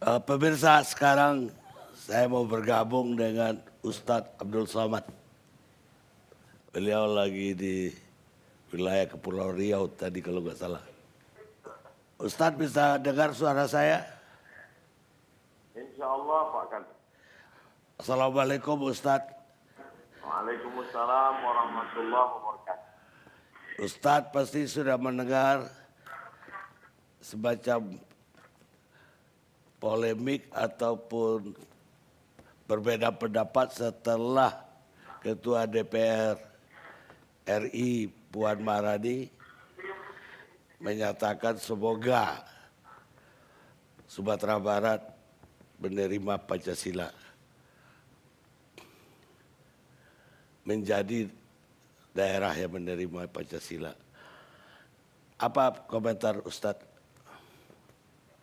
Pemirsa, sekarang saya mau bergabung dengan Ustadz Abdul Somad. Beliau lagi di wilayah Kepulauan Riau tadi kalau nggak salah. Ustadz bisa dengar suara saya? Insya Allah Pak Kan. Assalamualaikum Ustadz. Waalaikumsalam warahmatullahi wabarakatuh. Ustadz pasti sudah mendengar semacam polemik ataupun berbeda pendapat setelah Ketua DPR RI Puan Maharani menyatakan semoga Sumatera Barat menerima Pancasila, menjadi daerah yang menerima Pancasila. Apa komentar Ustadz?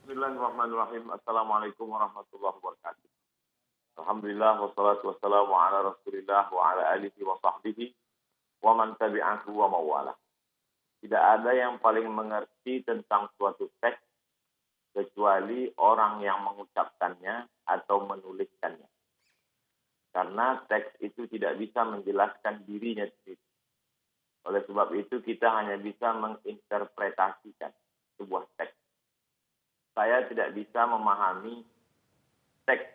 Bismillahirrahmanirrahim. Assalamualaikum warahmatullahi wabarakatuh. Alhamdulillah wassalatu wassalamu ala Rasulillah wa ala alihi wa sahbihi wa man tabi'ahu wa mawalah. Tidak ada yang paling mengerti tentang suatu teks kecuali orang yang mengucapkannya atau menuliskannya. Karena teks itu tidak bisa menjelaskan dirinya sendiri. Oleh sebab itu kita hanya bisa menginterpretasikan sebuah teks. Saya tidak bisa memahami teks.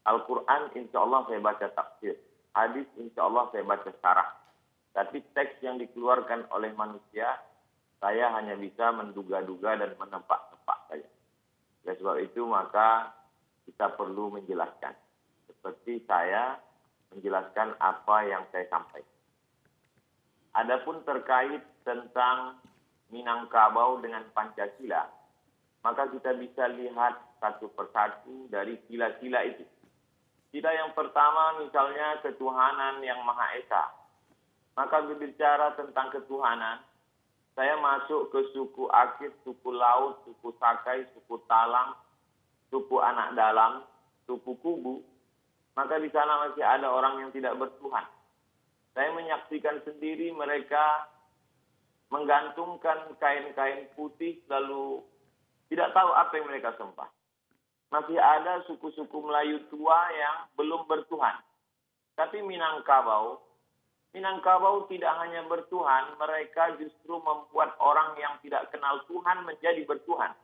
Al-Quran insya Allah saya baca tafsir. Hadis insya Allah saya baca syarah. Tapi teks yang dikeluarkan oleh manusia, saya hanya bisa menduga-duga dan menebak-nebak saja. Oleh sebab itu maka kita perlu menjelaskan. Seperti saya menjelaskan apa yang saya sampaikan. Adapun terkait tentang Minangkabau dengan Pancasila, maka kita bisa lihat satu persatu dari sila-sila itu. Sila yang pertama misalnya ketuhanan yang Maha Esa. Maka berbicara tentang ketuhanan, saya masuk ke suku Akit, suku Laut, suku Sakai, suku Talang, suku Anak Dalam, suku Kubu. Maka di sana masih ada orang yang tidak bertuhan. Saya menyaksikan sendiri mereka menggantungkan kain-kain putih lalu tidak tahu apa yang mereka sembah. Masih ada suku-suku Melayu tua yang belum bertuhan. Tapi Minangkabau tidak hanya bertuhan, mereka justru membuat orang yang tidak kenal Tuhan menjadi bertuhan.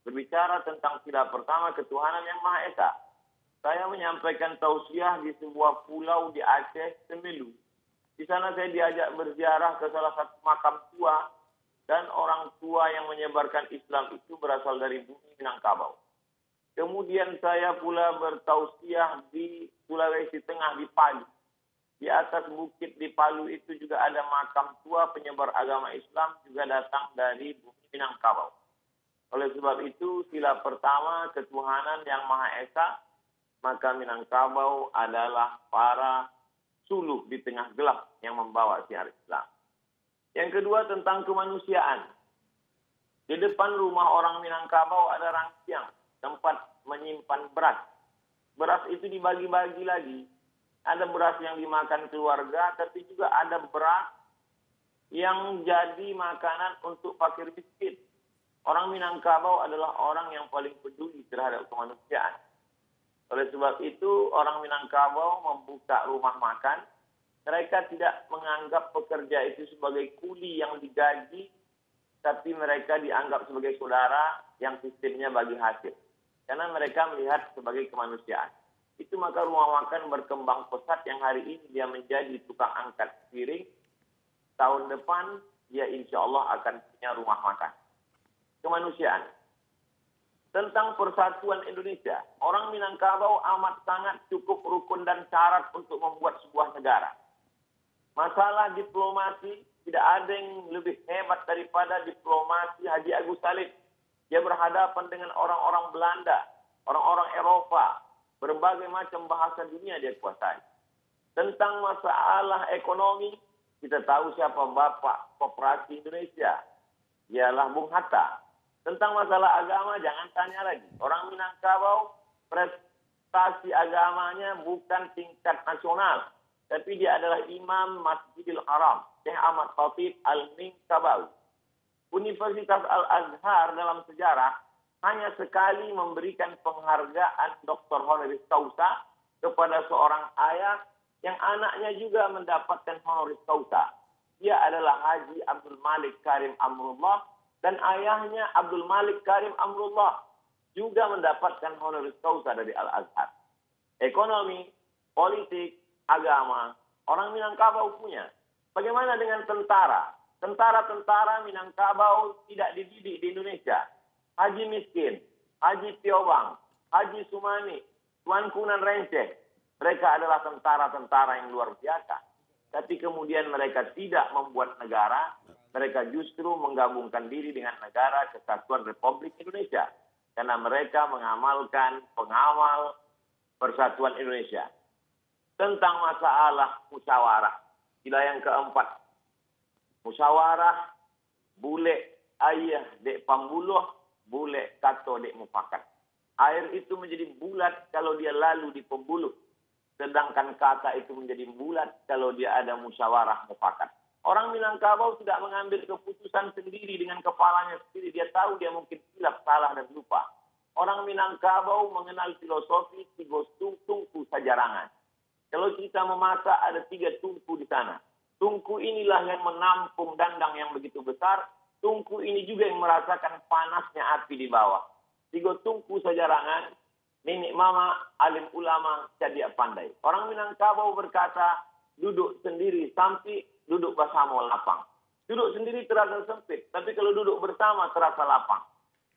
Berbicara tentang sila pertama ketuhanan yang Maha Esa. Saya menyampaikan tausiah di sebuah pulau di Aceh, Semelu. Di sana saya diajak berziarah ke salah satu makam tua. Dan orang tua yang menyebarkan Islam itu berasal dari bumi Minangkabau. Kemudian saya pula bertausiah di Sulawesi Tengah, di Palu. Di atas bukit di Palu itu juga ada makam tua penyebar agama Islam juga datang dari bumi Minangkabau. Oleh sebab itu, sila pertama ketuhanan yang Maha Esa, maka Minangkabau adalah para suluh di tengah gelap yang membawa siar Islam. Yang kedua tentang kemanusiaan. Di depan rumah orang Minangkabau ada rangsiang, tempat menyimpan beras. Beras itu dibagi-bagi lagi. Ada beras yang dimakan keluarga, tapi juga ada beras yang jadi makanan untuk fakir miskin. Orang Minangkabau adalah orang yang paling peduli terhadap kemanusiaan. Oleh sebab itu, orang Minangkabau membuka rumah makan. Mereka tidak menganggap pekerja itu sebagai kuli yang digaji, tapi mereka dianggap sebagai saudara yang sistemnya bagi hasil. Karena mereka melihat sebagai kemanusiaan. Itu maka rumah makan berkembang pesat yang hari ini dia menjadi tukang angkat piring. Tahun depan dia insya Allah akan punya rumah makan. Kemanusiaan. Tentang persatuan Indonesia, orang Minangkabau amat sangat cukup rukun dan syarat untuk membuat sebuah negara. Masalah diplomasi, tidak ada yang lebih hebat daripada diplomasi Haji Agus Salim. Dia berhadapan dengan orang-orang Belanda, orang-orang Eropa, berbagai macam bahasa dunia dia kuasai. Tentang masalah ekonomi, kita tahu siapa Bapak Koperasi Indonesia. Ialah Bung Hatta. Tentang masalah agama, jangan tanya lagi. Orang Minangkabau, prestasi agamanya bukan tingkat nasional. Tapi dia adalah Imam Masjidil Haram, Syekh Ahmad Khatib Al-Minangkabau. Universitas Al-Azhar dalam sejarah hanya sekali memberikan penghargaan Dr. honoris causa kepada seorang ayah yang anaknya juga mendapatkan honoris causa. Dia adalah Haji Abdul Malik Karim Amrullah dan ayahnya Abdul Malik Karim Amrullah juga mendapatkan honoris causa dari Al-Azhar. Ekonomi, politik, agama, orang Minangkabau punya. Bagaimana dengan tentara? Tentara-tentara Minangkabau tidak dididik di Indonesia. Haji Miskin, Haji Tiobang, Haji Sumani, Tuan Kunan Renceh. Mereka adalah tentara-tentara yang luar biasa. Tapi kemudian mereka tidak membuat negara, mereka justru menggabungkan diri dengan negara Kesatuan Republik Indonesia. Karena mereka mengamalkan pengamal Persatuan Indonesia. Tentang masalah musyawarah. Sila yang keempat. Musyawarah, bule ayah dek pambuluh, bule kato dek mufakat. Air itu menjadi bulat kalau dia lalu di pembuluh. Sedangkan kata itu menjadi bulat kalau dia ada musyawarah mufakat. Orang Minangkabau tidak mengambil keputusan sendiri dengan kepalanya sendiri. Dia tahu dia mungkin silap, salah, dan lupa. Orang Minangkabau mengenal filosofi tiga tungku sajarangan. Kalau kita memasak ada 3 tungku di sana. Tungku inilah yang menampung dandang yang begitu besar. Tungku ini juga yang merasakan panasnya api di bawah. 3 tungku sajarangan. Nenek mama, alim ulama, cadia pandai. Orang Minangkabau berkata, duduk sendiri sampai duduk bersama lapang. Duduk sendiri terasa sempit, tapi kalau duduk bersama terasa lapang.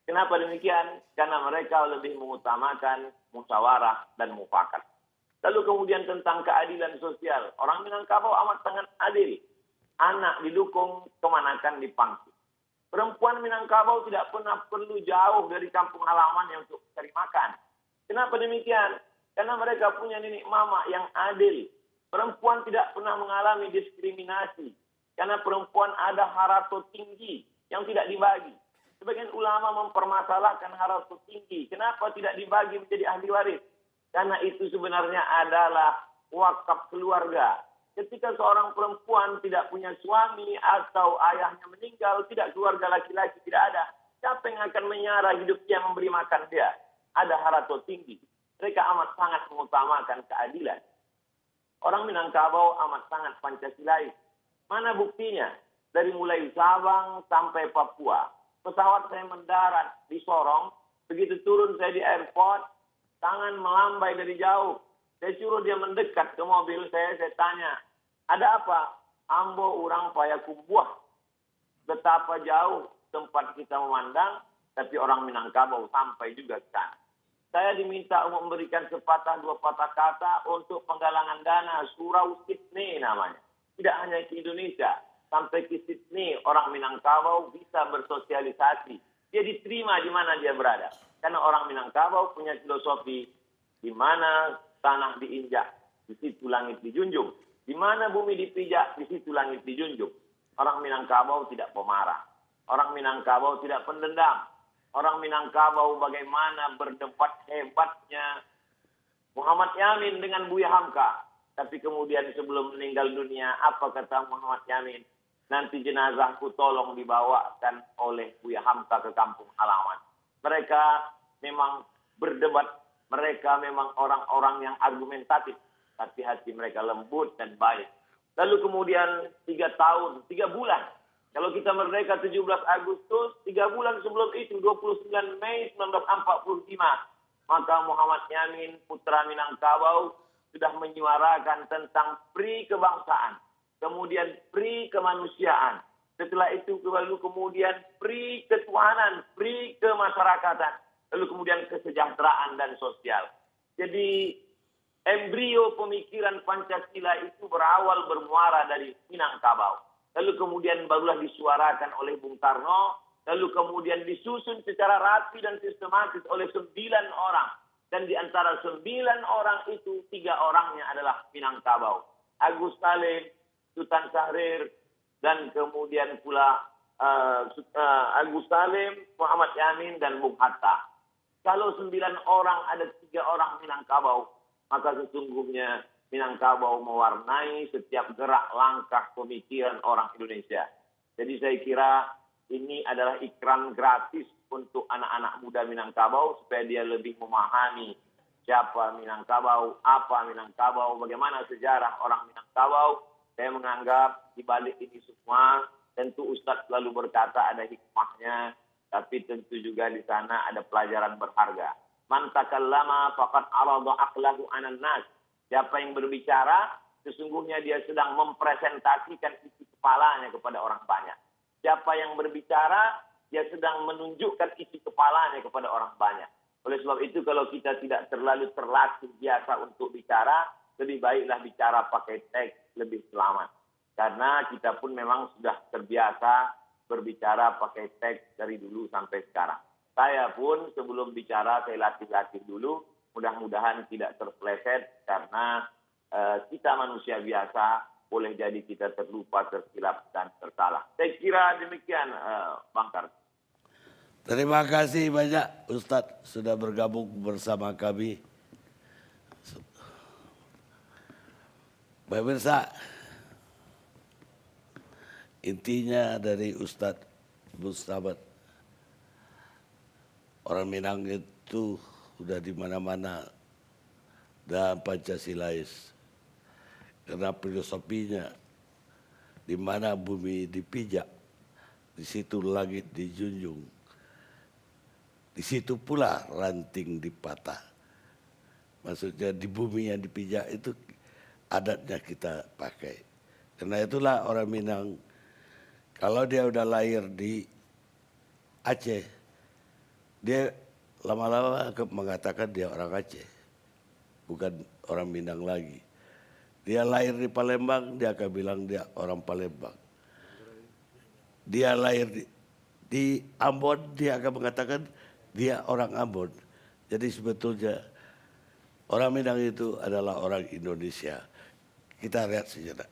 Kenapa demikian? Karena mereka lebih mengutamakan musyawarah dan mufakat. Lalu kemudian tentang keadilan sosial. Orang Minangkabau amat sangat adil. Anak didukung, kemanakan dipangsi. Perempuan Minangkabau tidak pernah perlu jauh dari kampung halamannya untuk cari makan. Kenapa demikian? Karena mereka punya nenek mama yang adil. Perempuan tidak pernah mengalami diskriminasi. Karena perempuan ada harato tinggi yang tidak dibagi. Sebagian ulama mempermasalahkan harato tinggi. Kenapa tidak dibagi menjadi ahli waris? Karena itu sebenarnya adalah wakaf keluarga. Ketika seorang perempuan tidak punya suami atau ayahnya meninggal, tidak keluarga laki-laki, tidak ada. Siapa yang akan menyara hidupnya memberi makan dia? Ada harato tinggi. Mereka amat sangat mengutamakan keadilan. Orang Minangkabau amat sangat Pancasilais. Mana buktinya? Dari mulai Sabang sampai Papua. Pesawat saya mendarat di Sorong. Begitu turun saya di airport, tangan melambai dari jauh. Saya suruh dia mendekat ke mobil saya tanya, ada apa? Ambo urang payakumbuh. Betapa jauh tempat kita memandang, tapi orang Minangkabau sampai juga ke sana. Saya diminta untuk memberikan sepatah 2 patah kata untuk penggalangan dana Surau Sydney namanya. Tidak hanya ke Indonesia, sampai ke Sydney orang Minangkabau bisa bersosialisasi. Dia diterima di mana dia berada. Karena orang Minangkabau punya filosofi di mana tanah diinjak, di situ langit dijunjung. Di mana bumi dipijak, di situ langit dijunjung. Orang Minangkabau tidak pemarah. Orang Minangkabau tidak pendendam. Orang Minangkabau bagaimana berdebat hebatnya Muhammad Yamin dengan Buya Hamka. Tapi kemudian sebelum meninggal dunia, apa kata Muhammad Yamin? Nanti jenazahku tolong dibawakan oleh Buya Hamka ke kampung halaman. Mereka memang berdebat. Mereka memang orang-orang yang argumentatif. Tapi hati mereka lembut dan baik. Lalu kemudian 3 tahun, 3 bulan. Kalau kita merdeka 17 Agustus, 3 bulan sebelum itu, 29 Mei 1945, maka Muhammad Yamin, putra Minangkabau, sudah menyuarakan tentang pri kebangsaan, kemudian pri kemanusiaan. Setelah itu lalu kemudian pri ketuhanan, pri kemasyarakatan, lalu kemudian kesejahteraan dan sosial. Jadi embrio pemikiran Pancasila itu berawal bermuara dari Minangkabau. Lalu kemudian barulah disuarakan oleh Bung Karno, lalu kemudian disusun secara rapi dan sistematis oleh 9 orang. Dan di antara 9 orang itu, 3 orangnya adalah Minangkabau. Agus Salim, Sultan Syahrir, dan kemudian pula Agus Salim, Muhammad Yamin, dan Bung Hatta. Kalau 9 orang ada 3 orang Minangkabau, maka sesungguhnya Minangkabau mewarnai setiap gerak langkah pemikiran orang Indonesia. Jadi saya kira ini adalah ikram gratis untuk anak-anak muda Minangkabau supaya dia lebih memahami siapa Minangkabau, apa Minangkabau, bagaimana sejarah orang Minangkabau. Saya menganggap di balik ini semua tentu Ustadz selalu berkata ada hikmahnya, tapi tentu juga di sana ada pelajaran berharga. Man takallama faqad arada aqlahu 'alan nas. Siapa yang berbicara, sesungguhnya dia sedang mempresentasikan isi kepalanya kepada orang banyak. Siapa yang berbicara, dia sedang menunjukkan isi kepalanya kepada orang banyak. Oleh sebab itu kalau kita tidak terlalu terlatih biasa untuk bicara, lebih baiklah bicara pakai teks, lebih selamat. Karena kita pun memang sudah terbiasa berbicara pakai teks dari dulu sampai sekarang. Saya pun sebelum bicara saya latih-latih dulu, mudah-mudahan tidak terpeleset karena kita manusia biasa, boleh jadi kita terlupa, tersilap, dan tersalah. Saya kira demikian, Bang Karti. Terima kasih banyak Ustadz sudah bergabung bersama kami. Pemirsa, intinya dari Ustadz Abdul Samad, orang Minang itu sudah di mana-mana dan Pancasilais. Karena filosofinya, di mana bumi dipijak, di situ langit dijunjung. Di situ pula ranting dipatah. Maksudnya di bumi yang dipijak itu adatnya kita pakai. Karena itulah orang Minang, kalau dia udah lahir di Aceh, dia lama-lama mengatakan dia orang Aceh, bukan orang Minang lagi. Dia lahir di Palembang, dia akan bilang dia orang Palembang. Dia lahir di Ambon, dia akan mengatakan dia orang Ambon. Jadi sebetulnya orang Minang itu adalah orang Indonesia. Kita lihat sejenak.